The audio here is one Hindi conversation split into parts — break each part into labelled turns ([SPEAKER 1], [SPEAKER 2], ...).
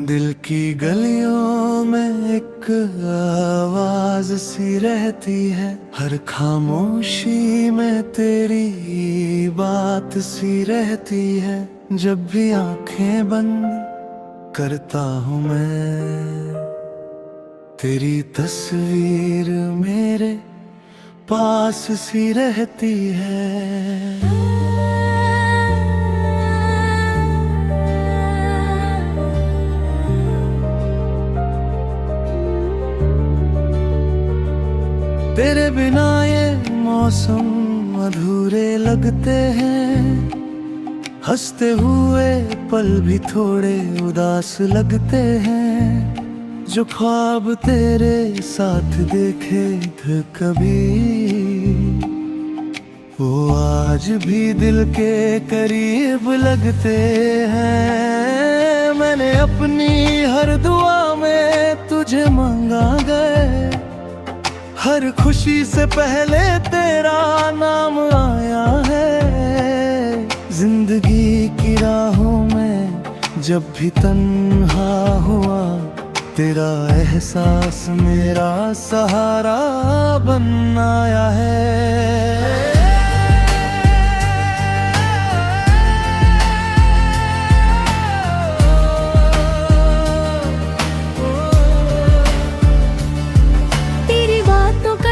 [SPEAKER 1] दिल की गलियों में एक आवाज सी रहती है, हर खामोशी में तेरी बात सी रहती है। जब भी आंखें बंद करता हूँ मैं, तेरी तस्वीर मेरे पास सी रहती है। तेरे बिना ये मौसम अधूरे लगते हैं, हंसते हुए पल भी थोड़े उदास लगते हैं। जो ख्वाब तेरे साथ देखे थे कभी, वो आज भी दिल के करीब लगते हैं। मैंने अपनी हर दुआ में तुझे मांगा गए, हर खुशी से पहले तेरा नाम आया है। जिंदगी की राहों में जब भी तन्हा हुआ, तेरा एहसास मेरा सहारा बन आया है।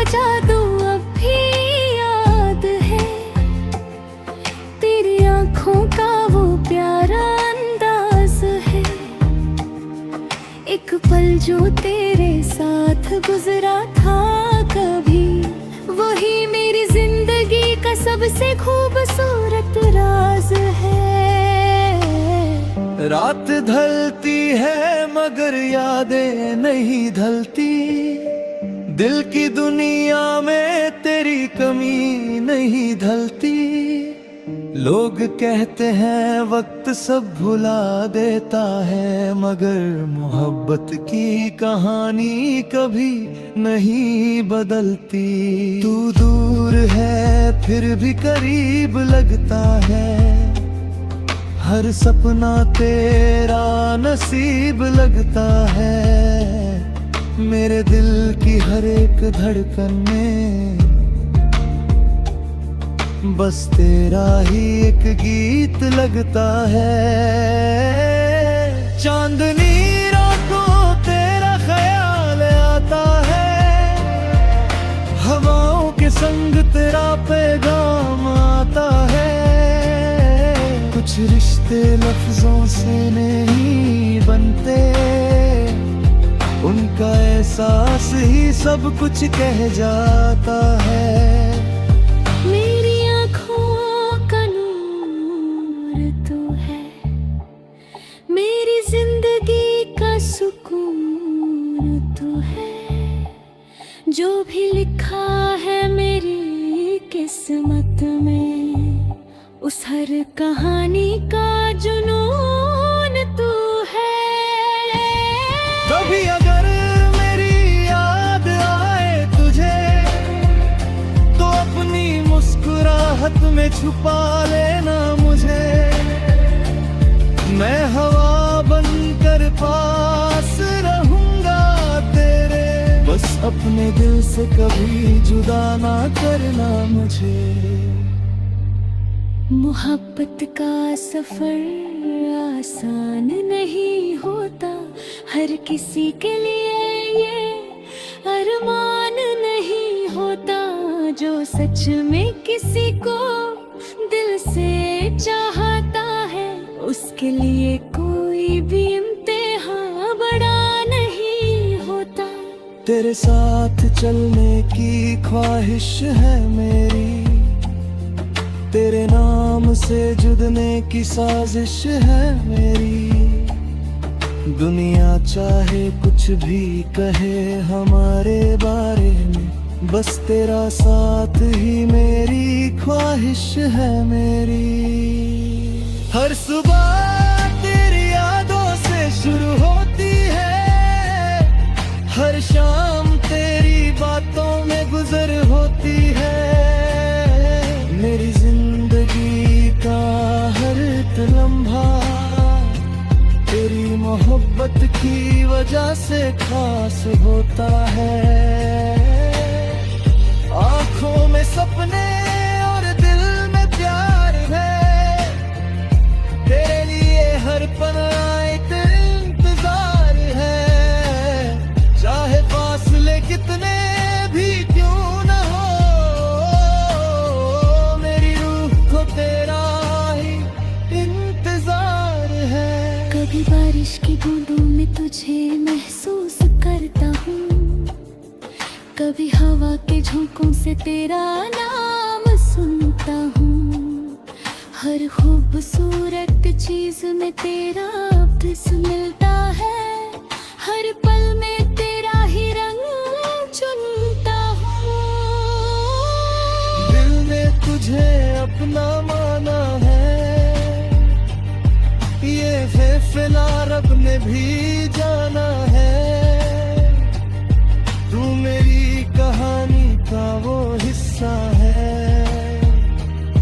[SPEAKER 2] जादू अब भी याद है, तेरी आँखों का वो प्यारा अंदाज है। एक पल जो तेरे साथ गुजरा था कभी, वही मेरी जिंदगी का सबसे खूबसूरत राज है।
[SPEAKER 1] रात ढलती है मगर यादें नहीं ढलती, दिल की दुनिया में तेरी कमी नहीं ढलती। लोग कहते हैं वक्त सब भुला देता है, मगर मोहब्बत की कहानी कभी नहीं बदलती। तू दूर है फिर भी करीब लगता है, हर सपना तेरा नसीब लगता है। मेरे दिल की हर एक धड़कन में बस तेरा ही एक गीत लगता है। चांदनी रातों तेरा ख्याल आता है, हवाओं के संग तेरा पैगाम आता है। कुछ रिश्ते लफ्जों से नहीं बनते, उनका एहसास ही सब कुछ कह जाता है।
[SPEAKER 2] मेरी आँखों का नूर तू है, मेरी जिंदगी का सुकून तू है। जो भी लिखा है मेरी किस्मत में, उस हर कहानी का जुनून तू है।
[SPEAKER 1] कभी अगर मेरी याद आए तुझे, तो अपनी मुस्कुराहट में छुपा लेना मुझे। मैं हवा बनकर पास रहूंगा तेरे, बस अपने दिल से कभी जुदा ना करना मुझे।
[SPEAKER 2] मोहब्बत का सफर आसान नहीं होता, हर किसी के लिए ये अरमान नहीं होता। जो सच में किसी को दिल से चाहता है, उसके लिए कोई भी इम्तिहान बड़ा नहीं होता।
[SPEAKER 1] तेरे साथ चलने की ख्वाहिश है मेरी, तेरे नाम से जुड़ने की साजिश है मेरी। दुनिया चाहे कुछ भी कहे हमारे बारे में, बस तेरा साथ ही मेरी ख्वाहिश है मेरी। हर सुबह तेरी यादों से शुरू होती है, हर शाम तेरी बातों में गुजर होती है। मेरी जिंदगी का हर एक लम्हा तेरी मोहब्बत वजह से खास होता है। आंखों में सपने और दिल में प्यार है, तेरे लिए हर पल एक इंतजार है। चाहे फासले कितने भी क्यों न हो, मेरी रूह को तेरा ही इंतजार है।
[SPEAKER 2] कभी बारिश की बूंदों में तुझे महसूस करता हूँ, कभी हवा के झोंकों से तेरा नाम सुनता हूँ। हर खूबसूरत चीज में तेरा अब्स मिलता है, हर पल में तेरा ही रंग चुनता हूँ।
[SPEAKER 1] दिल ने तुझे अपना माना है, ये फैसला रब ने भी जाना है। तू मेरी कहानी का वो हिस्सा है,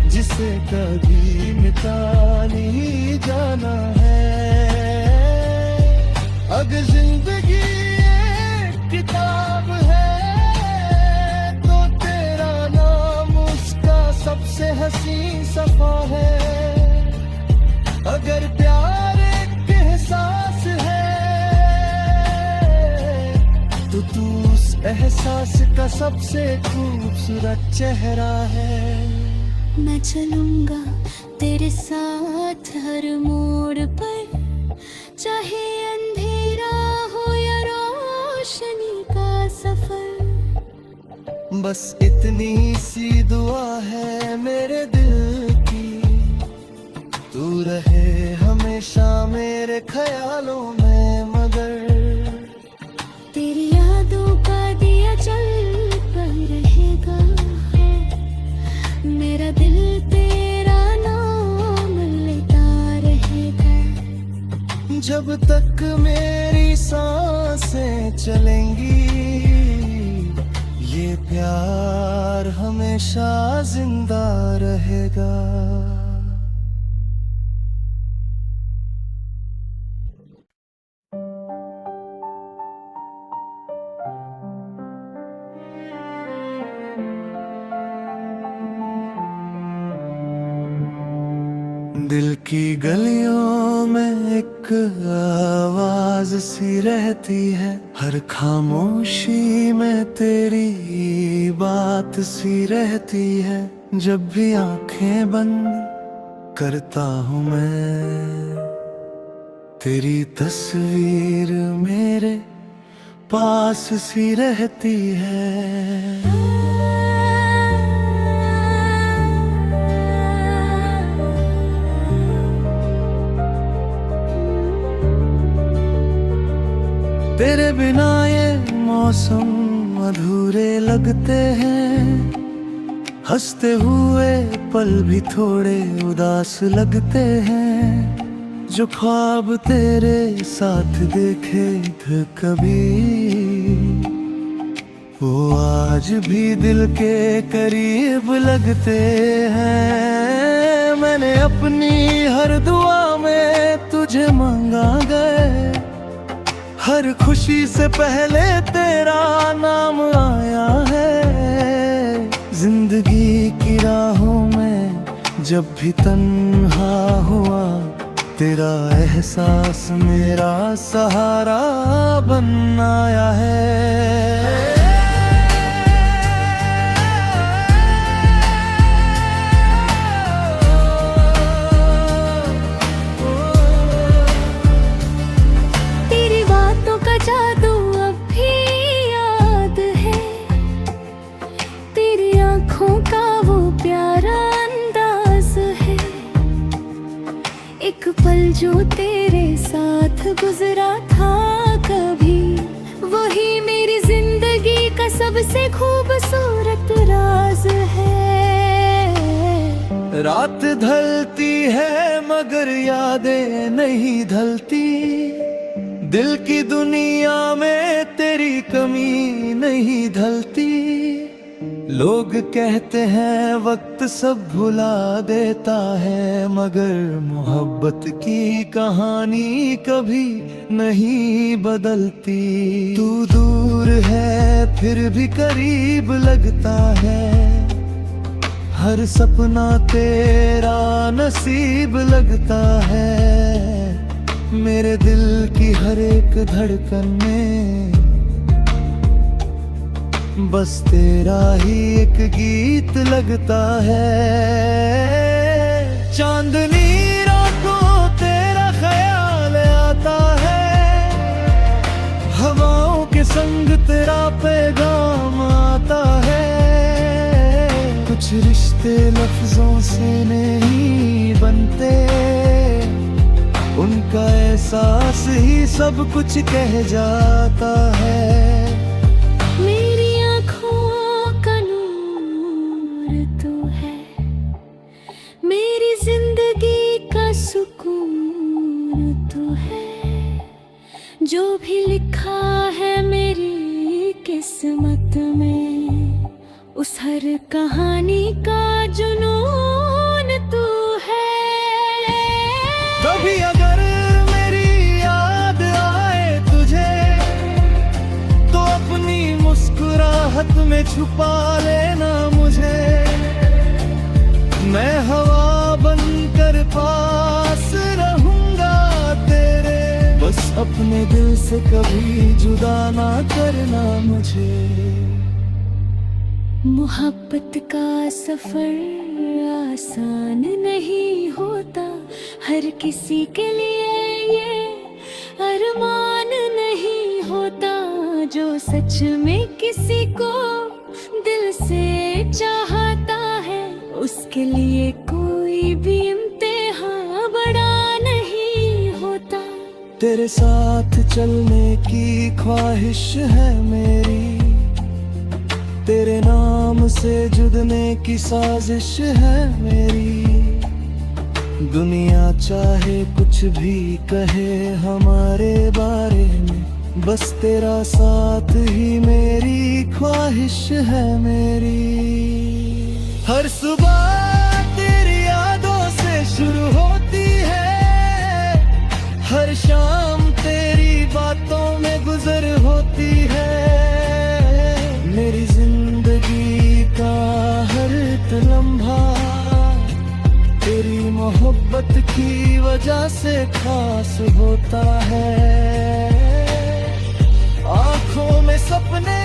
[SPEAKER 1] जिसे कभी मिटा नहीं जाना है। अगर जिंदगी एक किताब है, तो तेरा नाम उसका सबसे हसीन सफा है। अगर प्यार एक एहसास है, तो तू उस एहसास का सबसे खूबसूरत चेहरा है।
[SPEAKER 2] मैं चलूंगा तेरे साथ हर मोड़ पर, चाहे अंधेरा हो या रोशनी का सफर।
[SPEAKER 1] बस इतनी सी दुआ है मेरे दिल की, तू रहे हमेशा मेरे ख्यालों में। मगर
[SPEAKER 2] तेरी यादों का दिया जलता रहेगा, मेरा दिल तेरा नाम लेता रहेगा।
[SPEAKER 1] जब तक मेरी सांसें चलेंगी, ये प्यार हमेशा जिंदा रहेगा। दिल की गलियों में एक आवाज सी रहती है, हर खामोशी में तेरी बात सी रहती है। जब भी आंखें बंद करता हूँ मैं, तेरी तस्वीर मेरे पास सी रहती है। तेरे बिना ये मौसम अधूरे लगते हैं, हंसते हुए पल भी थोड़े उदास लगते हैं। जो ख्वाब तेरे साथ देखे थे कभी, वो आज भी दिल के करीब लगते हैं। मैंने अपनी हर दुआ में तुझे मांगा गए, हर खुशी से पहले तेरा नाम आया है। जिंदगी की राहों में जब भी तन्हा हुआ, तेरा एहसास मेरा सहारा बन आया है।
[SPEAKER 2] जादू अब भी याद है, तेरी आंखों का वो प्यारा अंदाज है। एक पल जो तेरे साथ गुजरा था कभी, वही मेरी जिंदगी का सबसे खूबसूरत राज है।
[SPEAKER 1] रात ढलती है मगर यादें नहीं ढलती, दिल की दुनिया में तेरी कमी नहीं ढलती। लोग कहते हैं वक्त सब भुला देता है, मगर मोहब्बत की कहानी कभी नहीं बदलती। तू दूर है फिर भी करीब लगता है, हर सपना तेरा नसीब लगता है। मेरे दिल की हर एक धड़कन में बस तेरा ही एक गीत लगता है। चांदनी रातों तेरा ख्याल आता है, हवाओं के संग तेरा पैगाम आता है। कुछ रिश्ते लफ्जों से नहीं बनते, उनका एहसास ही सब कुछ कह जाता है।
[SPEAKER 2] मेरी आँखों का नूर तू है, मेरी जिंदगी का सुकून तू है। जो भी लिखा है मेरी किस्मत में, उस हर कहानी का जुनून तू है।
[SPEAKER 1] कभी अगर मेरी याद आए तुझे, तो अपनी मुस्कुराहट में छुपा लेना मुझे। मैं हवा बनकर पास रहूंगा तेरे, बस अपने दिल से कभी जुदा ना करना मुझे।
[SPEAKER 2] मोहब्बत का सफर आसान नहीं होता, हर किसी के लिए ये अरमान नहीं होता। जो सच में किसी को दिल से चाहता है, उसके लिए कोई भी इम्तिहान बड़ा नहीं होता।
[SPEAKER 1] तेरे साथ चलने की ख्वाहिश है मेरी, तेरे नाम से जुड़ने की साजिश है मेरी। दुनिया चाहे कुछ भी कहे हमारे बारे में, बस तेरा साथ ही मेरी ख्वाहिश है मेरी। हर सुबह तेरी यादों से शुरू होती है, हर शाम तेरी बातों में गुजर होती है। मेरी जिंदगी का हर लम्हा तेरी मोहब्बत की वजह से खास होता है। आँखों में सपने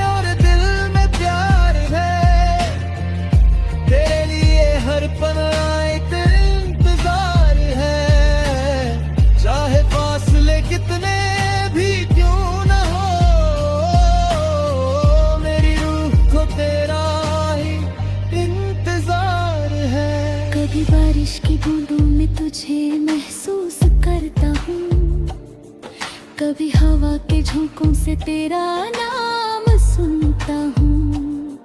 [SPEAKER 1] और दिल में प्यार है, तेरे लिए हर पल एक इंतजार है। चाहे फासले कितने भी क्यों न हो, मेरी रूह को तेरा ही इंतजार है।
[SPEAKER 2] कभी बारिश की बूंदों में तुझे महसूस करता हूँ, कभी हवा के झोंकों से तेरा नाम सुनता हूँ।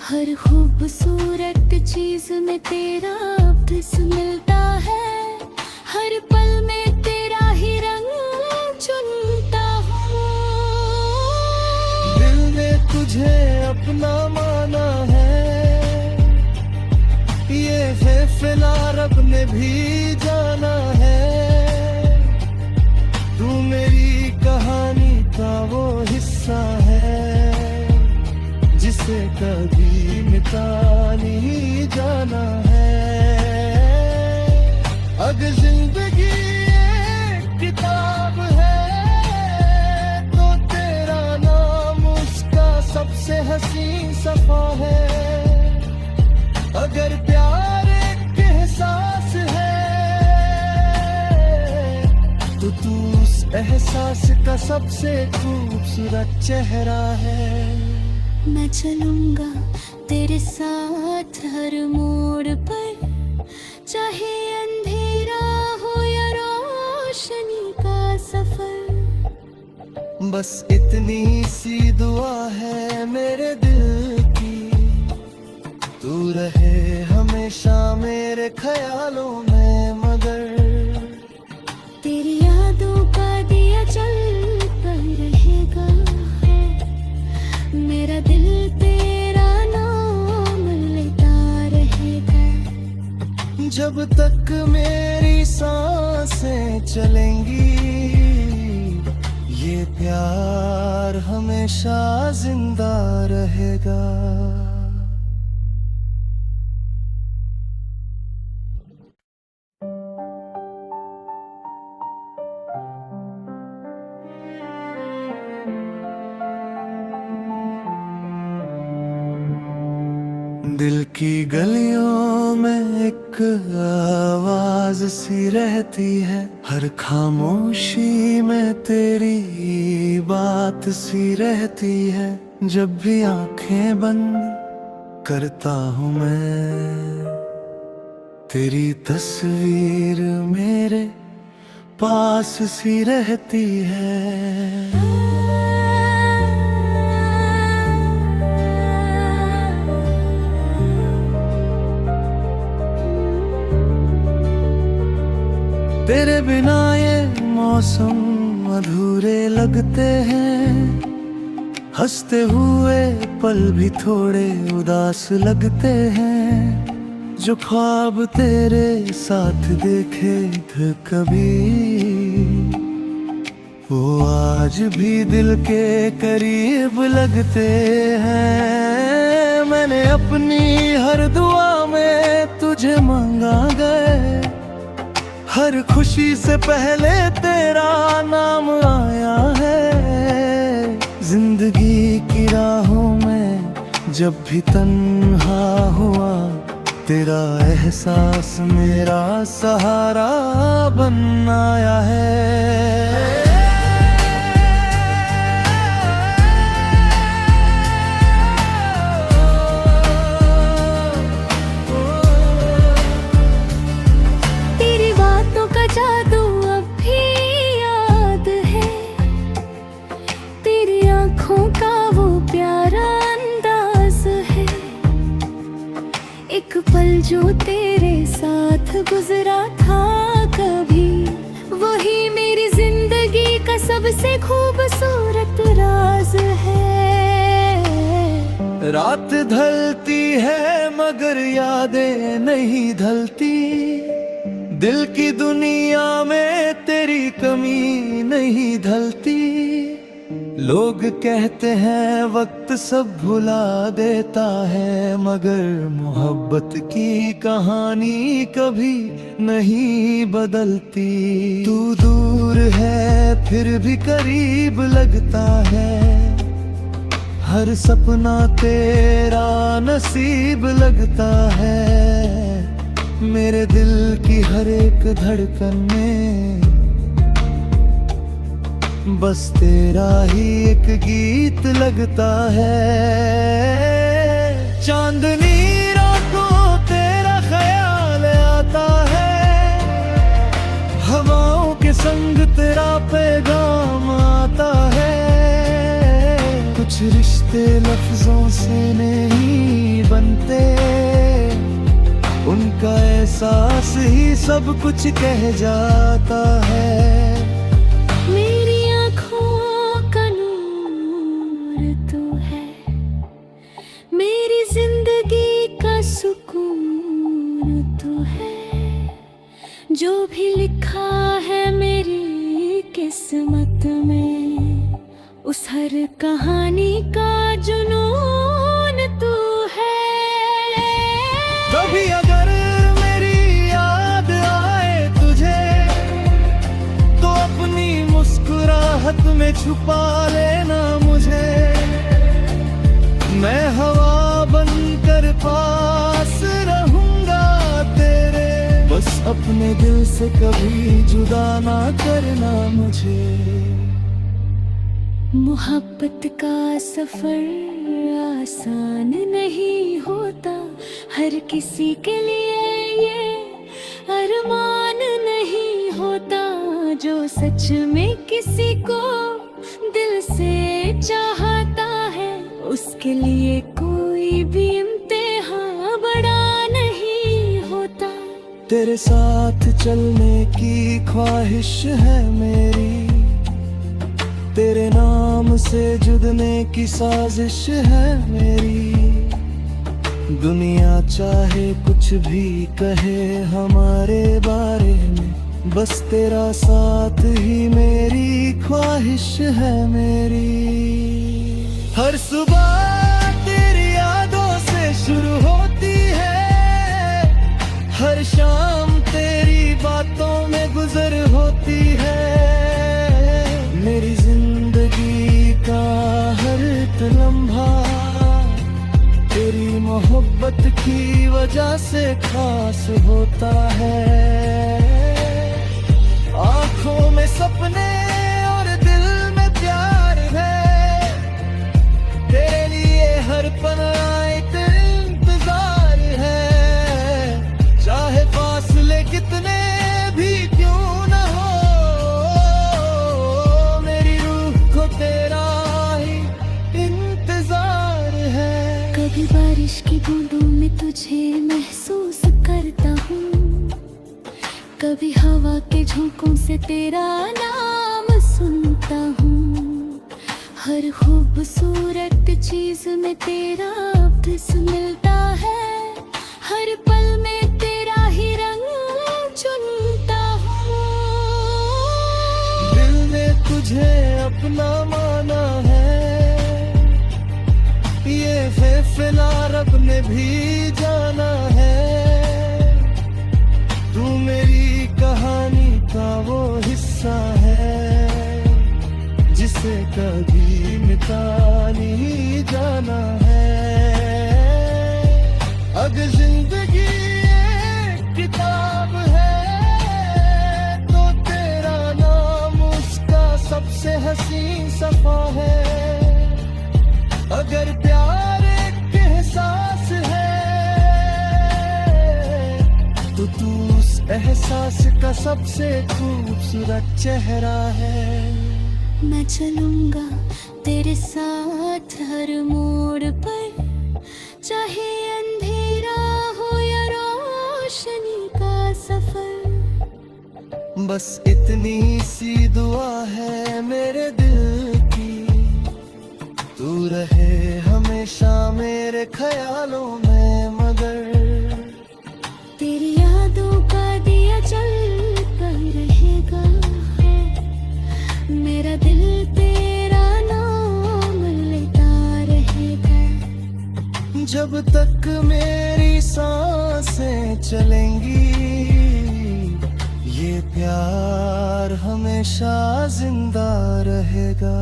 [SPEAKER 2] हर खूबसूरत चीज में तेरा अब्स मिलता है, हर पल में तेरा ही रंग चुनता हूँ।
[SPEAKER 1] दिल ने तुझे अपना माना है, ये फैसला रब ने भी जाना है। तू मेरी कहानी का वो हिस्सा है, जिसे कभी मिटा नहीं जाना है। अगर जिंदगी एक किताब है, तो तेरा नाम उसका सबसे हसीन सफा है। अगर प्यार एक एहसास है, तो तू उस एहसास का सबसे खूबसूरत चेहरा है।
[SPEAKER 2] मैं चलूंगा तेरे साथ हर मोड़ पर, चाहे अंधेरा हो या रोशनी का सफर।
[SPEAKER 1] बस इतनी सी दुआ है मेरे दिल की, तू रहे हमेशा मेरे ख्यालों में। मगर
[SPEAKER 2] तेरी यादों का दिया जलता रहेगा, मेरा दिल तेरा नाम
[SPEAKER 1] जब तक मेरी सांसें चलेंगी, ये प्यार हमेशा जिंदा रहेगा। दिल की गलियों में एक आवाज सी रहती है, हर खामोशी में तेरी बात सी रहती है। जब भी आंखें बंद करता हूँ मैं, तेरी तस्वीर मेरे पास सी रहती है। तेरे बिना ये मौसम अधूरे लगते हैं, हंसते हुए पल भी थोड़े उदास लगते हैं। जो ख्वाब तेरे साथ देखे थे कभी, वो आज भी दिल के करीब लगते हैं। मैंने अपनी हर दुआ में तुझे मांगा गए, हर खुशी से पहले तेरा नाम आया है। जिंदगी की राहों में जब भी तन्हा हुआ, तेरा एहसास मेरा सहारा बन आया है।
[SPEAKER 2] जादू अब भी याद है, तेरी आँखों का वो प्यारा अंदाज है। एक पल जो तेरे साथ गुजरा था कभी, वही मेरी जिंदगी का सबसे खूबसूरत राज है।
[SPEAKER 1] रात ढलती है मगर यादें नहीं ढलती, दिल की दुनिया में तेरी कमी नहीं ढलती। लोग कहते हैं वक्त सब भुला देता है, मगर मोहब्बत की कहानी कभी नहीं बदलती। तू दूर है फिर भी करीब लगता है, हर सपना तेरा नसीब लगता है। मेरे दिल की हर एक धड़कन में बस तेरा ही एक गीत लगता है। चांदनी रातों तेरा ख्याल आता है, हवाओं के संग तेरा पैगाम आता है। कुछ रिश्ते लफ्जों से नहीं बनते, उनका एहसास ही सब कुछ कह जाता है।
[SPEAKER 2] मेरी आँखों का नूर तू है, मेरी जिंदगी का सुकून तू है। जो भी लिखा है मेरी किस्मत में, उस हर कहानी का जुनून तू है।
[SPEAKER 1] कभी अगर मेरी याद आए तुझे, तो अपनी मुस्कुराहट में छुपा लेना मुझे। मैं हवा बनकर पास रहूंगा तेरे, बस अपने दिल से कभी जुदा ना करना मुझे।
[SPEAKER 2] मोहब्बत का सफर आसान नहीं होता, हर किसी के लिए ये अरमान नहीं होता। जो सच में किसी को दिल से चाहता है, उसके लिए कोई भी इम्तिहान बड़ा नहीं होता।
[SPEAKER 1] तेरे साथ चलने की ख्वाहिश है मेरी, तेरे नाम से जुड़ने की साजिश है मेरी। दुनिया चाहे कुछ भी कहे हमारे बारे में, बस तेरा साथ ही मेरी ख्वाहिश है मेरी। हर सुबह तेरी यादों से शुरू होती है, हर शाम तेरी बातों में गुजर होती है। मेरी जिंदगी का हर एक लम्हा तेरी मोहब्बत की वजह से खास होता है। आँखों में सपने और दिल में प्यार है, तेरे लिए हर पल एक इंतजार है। चाहे फासले कितने भी क्यों न हो, मेरी रूह को तेरा ही इंतजार है।
[SPEAKER 2] कभी बारिश की बूंदों में तुझे महसूस करता हूँ, कभी हवा के झोंकों से तेरा नाम सुनता हूँ। हर खूबसूरत चीज में तेरा अब्स मिलता है, हर पल में तेरा ही रंग चुनता हूँ।
[SPEAKER 1] दिल ने तुझे अपना माना है, ये फैसला रब ने भी जाना है। तू मेरी कहानी का वो हिस्सा है, जिसे कभी मिटा नहीं जाना है। अगर जिंदगी एक किताब है, तो तेरा नाम उसका सबसे हसीन सफा है। अगर प्यार एक एहसास है, तो तू उस एहसास का सबसे खूबसूरत चेहरा है।
[SPEAKER 2] मैं चलूंगा तेरे साथ हर मोड़ पर, चाहे अंधेरा हो या रोशनी का सफर।
[SPEAKER 1] बस इतनी सी दुआ है मेरे दिल की, तू रहे हमेशा मेरे ख्यालों में। मगर
[SPEAKER 2] तेरी यादों का दिया जलता रहेगा, मेरा दिल तेरा नाम लेता रहेगा।
[SPEAKER 1] जब तक मेरी सांसें चलेंगी, ये प्यार हमेशा जिंदा रहेगा।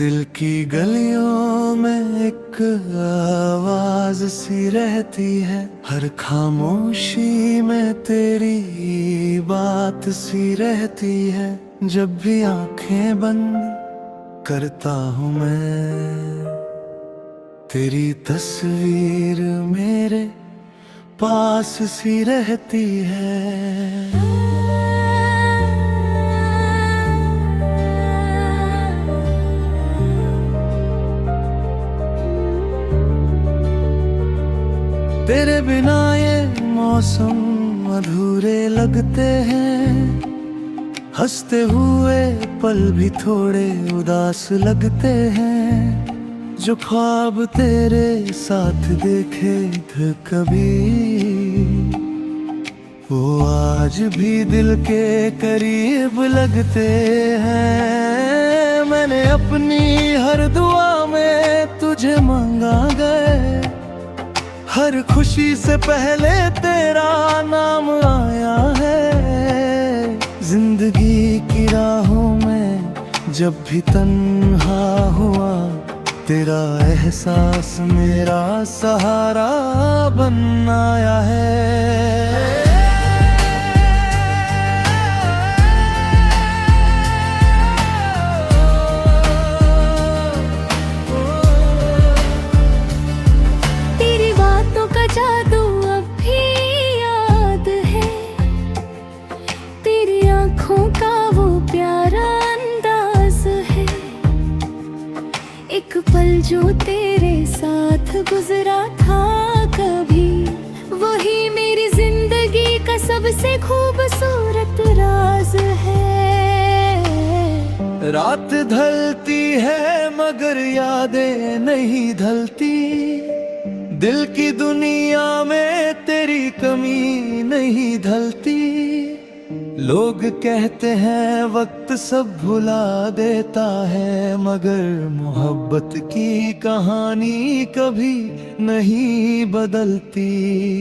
[SPEAKER 1] दिल की गलियों में एक आवाज सी रहती है, हर खामोशी में तेरी बात सी रहती है। जब भी आंखें बंद करता हूँ मैं, तेरी तस्वीर मेरे पास सी रहती है। तेरे बिना ये मौसम अधूरे लगते हैं, हंसते हुए पल भी थोड़े उदास लगते हैं। जो ख्वाब तेरे साथ देखे थे कभी, वो आज भी दिल के करीब लगते हैं। मैंने अपनी हर दुआ में तुझे मांगा गए, हर खुशी से पहले तेरा नाम आया है। जिंदगी की राहों में जब भी तन्हा हुआ, तेरा एहसास मेरा सहारा बन आया है।
[SPEAKER 2] जादू अब भी याद है, तेरी आँखों का वो प्यारा अंदाज है। एक पल जो जो तेरे साथ गुजरा था कभी, वही मेरी जिंदगी का सबसे खूबसूरत राज है।
[SPEAKER 1] रात ढलती है मगर यादें नहीं ढलती, दिल की दुनिया में तेरी कमी नहीं ढलती। लोग कहते हैं वक्त सब भुला देता है, मगर मोहब्बत की कहानी कभी नहीं बदलती।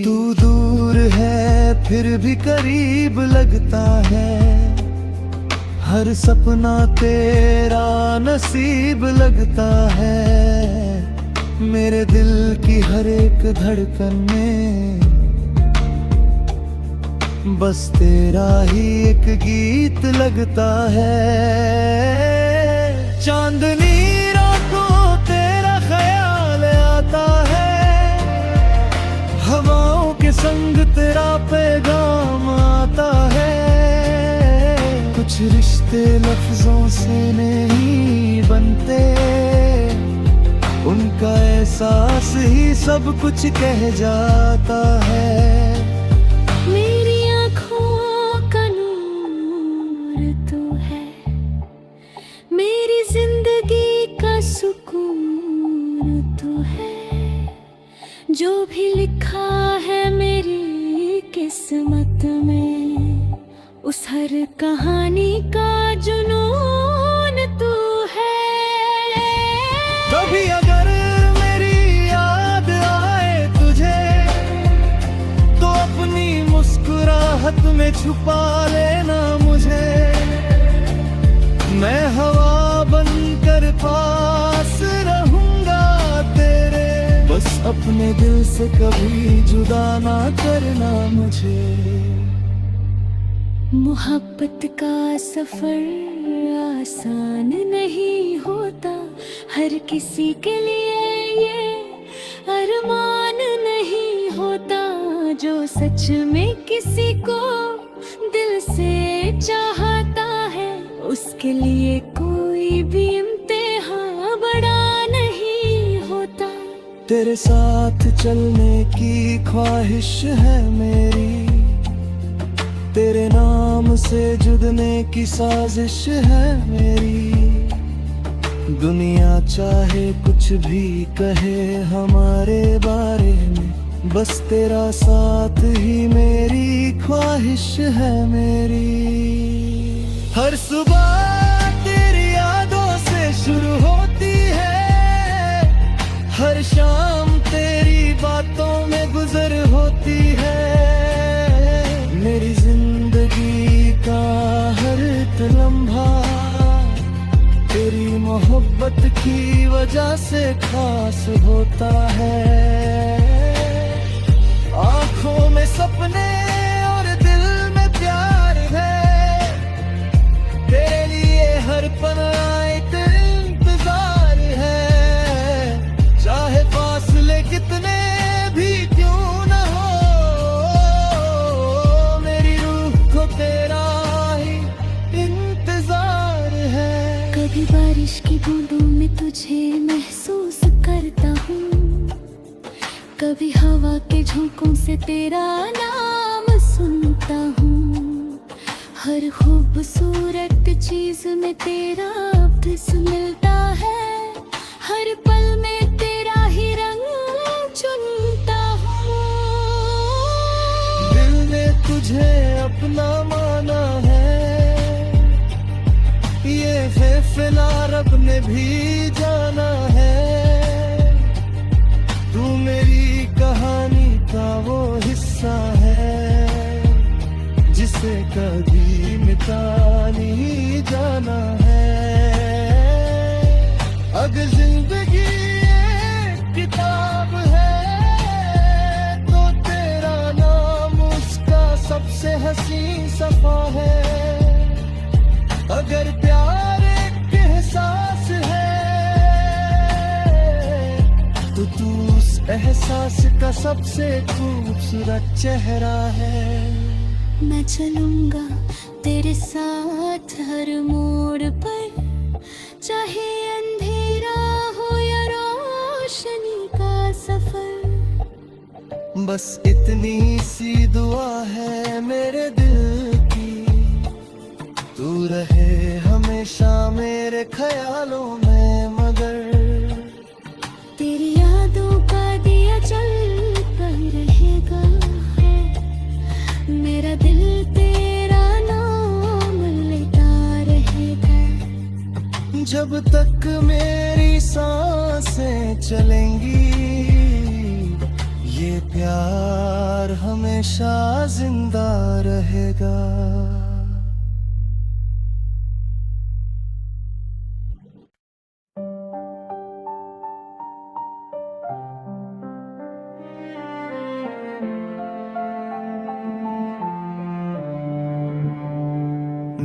[SPEAKER 1] तू दूर है फिर भी करीब लगता है, हर सपना तेरा नसीब लगता है। मेरे दिल की हर एक धड़कन में बस तेरा ही एक गीत लगता है। चांदनी रातों तेरा ख्याल आता है, हवाओं के संग तेरा पैगाम आता है। कुछ रिश्ते लफ्जों से नहीं बनते, उनका एहसास ही सब कुछ कह जाता है।
[SPEAKER 2] मेरी आँखों का नूर तू है, मेरी जिंदगी का सुकून तू है। जो भी लिखा है मेरी किस्मत में, उस हर कहानी का जुनून तू है।
[SPEAKER 1] कभी अगर मेरी याद आए तुझे, तो अपनी मुस्कुराहट में छुपा लेना मुझे। मैं हवा बनकर पास रहूंगा तेरे, बस अपने दिल से कभी जुदा ना करना मुझे।
[SPEAKER 2] मोहब्बत का सफर आसान नहीं होता, हर किसी के लिए ये अरमान नहीं होता। जो सच में किसी को दिल से चाहता है, उसके लिए कोई भी इम्तिहान बड़ा नहीं होता।
[SPEAKER 1] तेरे साथ चलने की ख्वाहिश है मेरी, तेरे नाम से जुड़ने की साजिश है मेरी। दुनिया चाहे कुछ भी कहे हमारे बारे में, बस तेरा साथ ही मेरी ख्वाहिश है मेरी। हर सुबह तेरी यादों से शुरू होती है, हर शाम तेरी बातों में गुजर होती है। मेरी जिंदगी का हर एक लम्हा तेरी मोहब्बत की वजह से खास होता है। आँखों में सपने और दिल में प्यार है, तेरे लिए हर पल एक इंतजार है। चाहे फासले कितने भी क्यों न हो, मेरी रूह को तेरा ही इंतजार है।
[SPEAKER 2] कभी बारिश की बूंदों में तुझे महसूस करता हूँ, कभी हवा के झोंकों से तेरा नाम सुनता हूँ। हर खूबसूरत चीज में तेरा अब्स मिलता है, हर पल में तेरा ही रंग चुनता हूँ।
[SPEAKER 1] दिल ने तुझे अपना माना है, ये फैसला रब ने भी जाना है। तू मेरी कहानी का वो हिस्सा है, जिसे कभी मिटा नहीं जाना है। अगर जिंदगी एक किताब है, तो तेरा नाम उसका सबसे हसीन सफा है। अगर प्यार एक एहसास है, तो तू उस एहसास का सबसे खूबसूरत चेहरा है।
[SPEAKER 2] मैं चलूंगा तेरे साथ हर मोड़ पर, चाहे अंधेरा हो या रोशनी।
[SPEAKER 1] बस इतनी सी दुआ है मेरे दिल की, तू रहे हमेशा मेरे ख्यालों में। मगर
[SPEAKER 2] तेरी यादों का दिया जलता रहेगा, मेरा दिल तेरा नाम लेता रहेगा।
[SPEAKER 1] जब तक मेरी सांसें चलेंगी, ये प्यार हमेशा जिंदा रहेगा।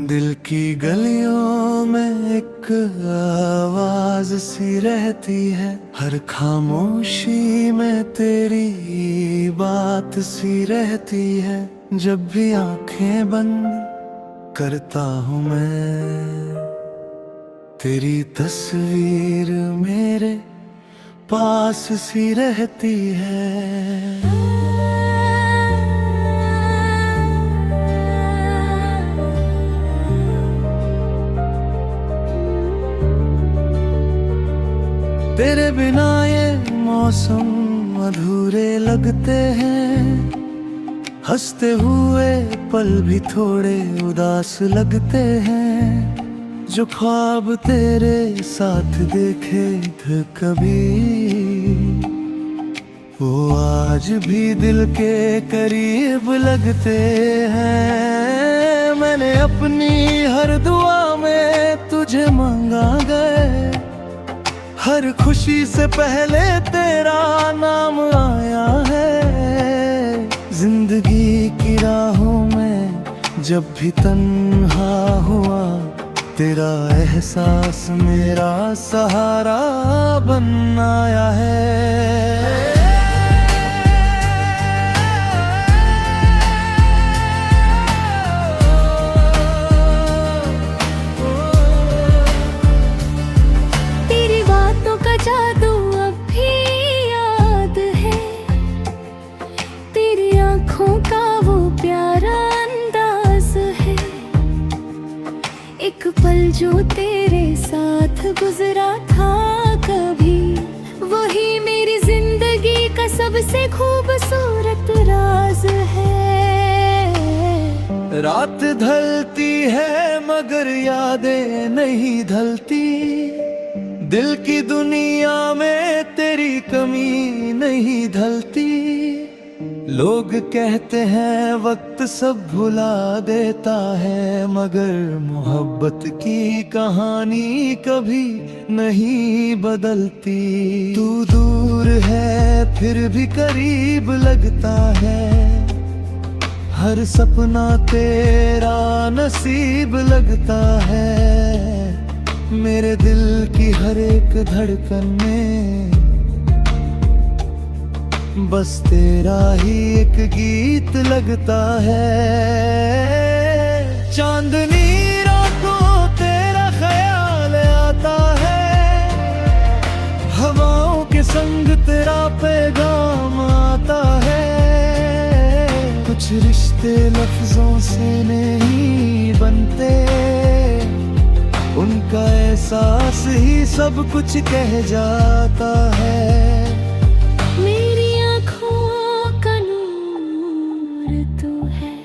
[SPEAKER 1] दिल की गलियों में एक आवाज सी रहती है, हर खामोशी में तेरी बात सी रहती है। जब भी आंखें बंद करता हूँ मैं, तेरी तस्वीर मेरे पास सी रहती है। तेरे बिना ये मौसम अधूरे लगते हैं, हंसते हुए पल भी थोड़े उदास लगते हैं। जो ख्वाब तेरे साथ देखे थे कभी, वो आज भी दिल के करीब लगते हैं। मैंने अपनी हर दुआ में तुझे मांगा गए, हर खुशी से पहले तेरा नाम आया है। जिंदगी की राहों में जब भी तन्हा हुआ, तेरा एहसास मेरा सहारा बन आया है।
[SPEAKER 2] जादू अब भी याद है, तेरी आंखों का वो प्यारा अंदाज है। एक पल जो तेरे साथ गुजरा था कभी, वही मेरी जिंदगी का सबसे खूबसूरत राज है।
[SPEAKER 1] रात ढलती है मगर यादें नहीं ढलती, दिल की दुनिया में तेरी कमी नहीं ढलती। लोग कहते हैं वक्त सब भुला देता है, मगर मोहब्बत की कहानी कभी नहीं बदलती। तू दूर है फिर भी करीब लगता है, हर सपना तेरा नसीब लगता है। मेरे दिल की हर एक धड़कन में बस तेरा ही एक गीत लगता है। चांदनी रातों तेरा ख्याल आता है, हवाओं के संग तेरा पैगाम आता है। कुछ रिश्ते लफ्जों से नहीं बनते, उनका एहसास ही सब कुछ कह जाता है।
[SPEAKER 2] मेरी आँखों का नूर तू है,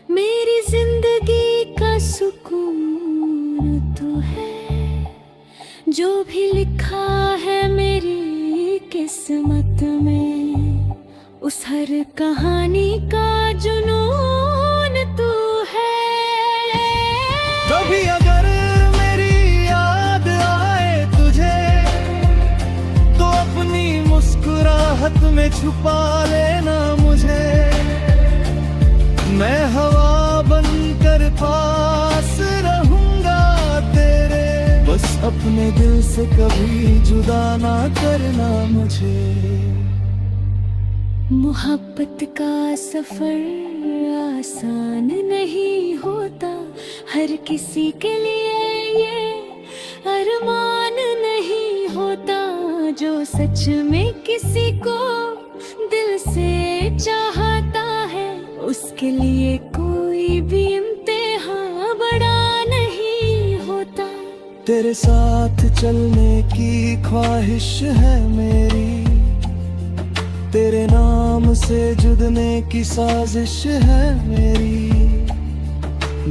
[SPEAKER 2] मेरी जिंदगी का सुकून तू है। जो भी लिखा है मेरी किस्मत में, उस हर कहानी का जुनून तू है।
[SPEAKER 1] कभी अगर मेरी याद आए तुझे, तो अपनी मुस्कुराहट में छुपा लेना मुझे। मैं हवा बनकर पास रहूंगा तेरे, बस अपने दिल से कभी जुदा ना करना मुझे।
[SPEAKER 2] मोहब्बत का सफर आसान नहीं होता, हर किसी के लिए ये अरमान नहीं होता। जो सच में किसी को दिल से चाहता है, उसके लिए कोई भी इम्तिहान बड़ा नहीं होता।
[SPEAKER 1] तेरे साथ चलने की ख्वाहिश है मेरी, तेरे नाम से जुड़ने की साजिश है मेरी।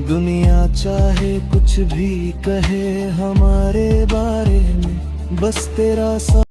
[SPEAKER 1] दुनिया चाहे कुछ भी कहे हमारे बारे में, बस तेरा